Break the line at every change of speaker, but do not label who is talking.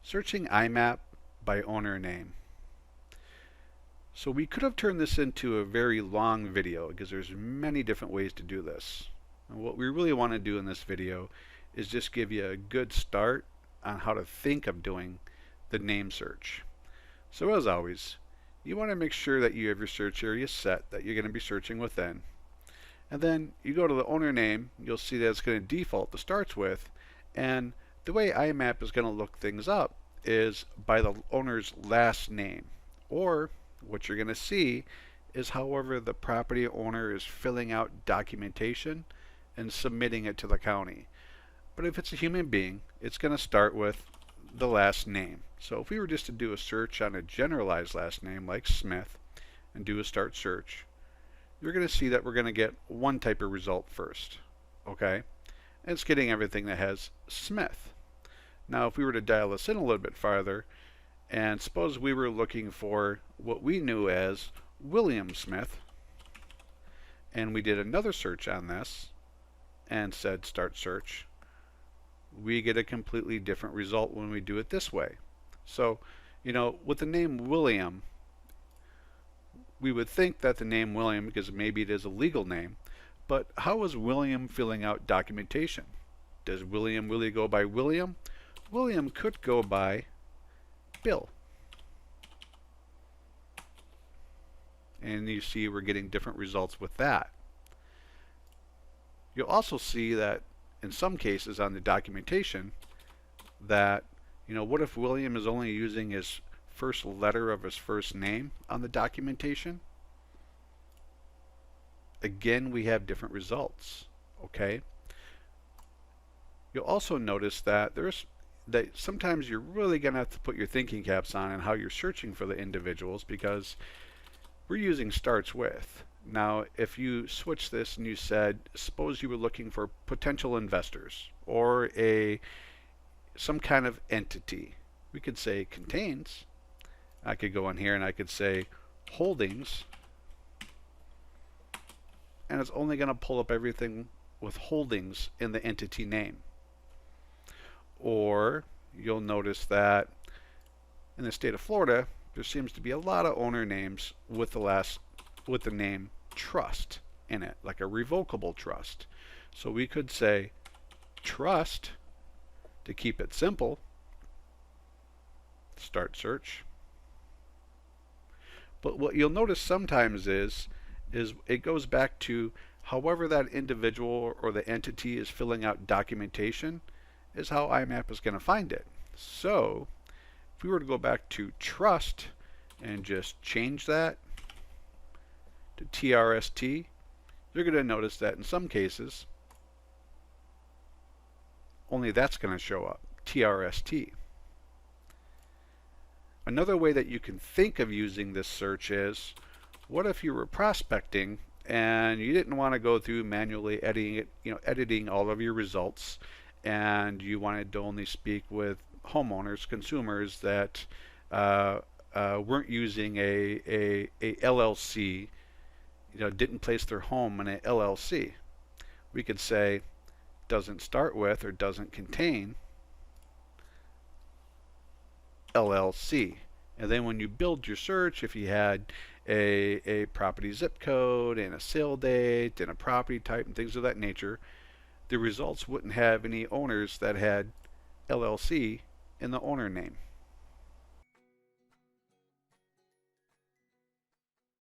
Searching iMapp by owner name. So we could have turned this into a very long video because there's many different ways to do this. And what we really want to do in this video is just give you a good start on how to think of doing the name search. So as always, you want to make sure that you have your search area set that you're going to be searching within. And then you go to the owner name, you'll see that it's going to default to starts with, and the way iMapp is going to look things up is by the owner's last name, or what you're going to see is however the property owner is filling out documentation and submitting it to the county. But if it's a human being, it's going to start with the last name. So if we were just to do a search on a generalized last name like Smith and do a start search, you're going to see that we're going to get one type of result first. Okay? And it's getting everything that has Smith. Now if we were to dial this in a little bit farther, and suppose we were looking for what we knew as William Smith, and we did another search on this and said start search, we get a completely different result when we do it this way. So, with the name William, we would think that the name William, because maybe it is a legal name, but how is William filling out documentation? Does William really go by William? William could go by Bill. And you see we're getting different results with that. You'll also see that in some cases on the documentation that, what if William is only using his first letter of his first name on the documentation? Again, we have different results. Okay? You'll also notice that sometimes you're really going to have to put your thinking caps on and how you're searching for the individuals, because we're using starts with. Now if you switch this and you said, suppose you were looking for potential investors or some kind of entity, we could say contains. I could go in here and I could say holdings, and it's only going to pull up everything with holdings in the entity name. Or you'll notice that in the state of Florida, there seems to be a lot of owner names with the name trust in it, like a revocable trust. So we could say trust to keep it simple. Start search. But what you'll notice sometimes is it goes back to however that individual or the entity is filling out documentation is how iMapp is going to find it. So if we were to go back to trust and just change that to TRST, you're going to notice that in some cases only that's going to show up, TRST. Another way that you can think of using this search is, what if you were prospecting and you didn't want to go through manually editing all of your results, and you wanted to only speak with homeowners, consumers that weren't using a LLC, didn't place their home in a LLC. We could say doesn't start with or doesn't contain LLC. And then when you build your search, if you had a property zip code and a sale date and a property type and things of that nature, the results wouldn't have any owners that had LLC in the owner name.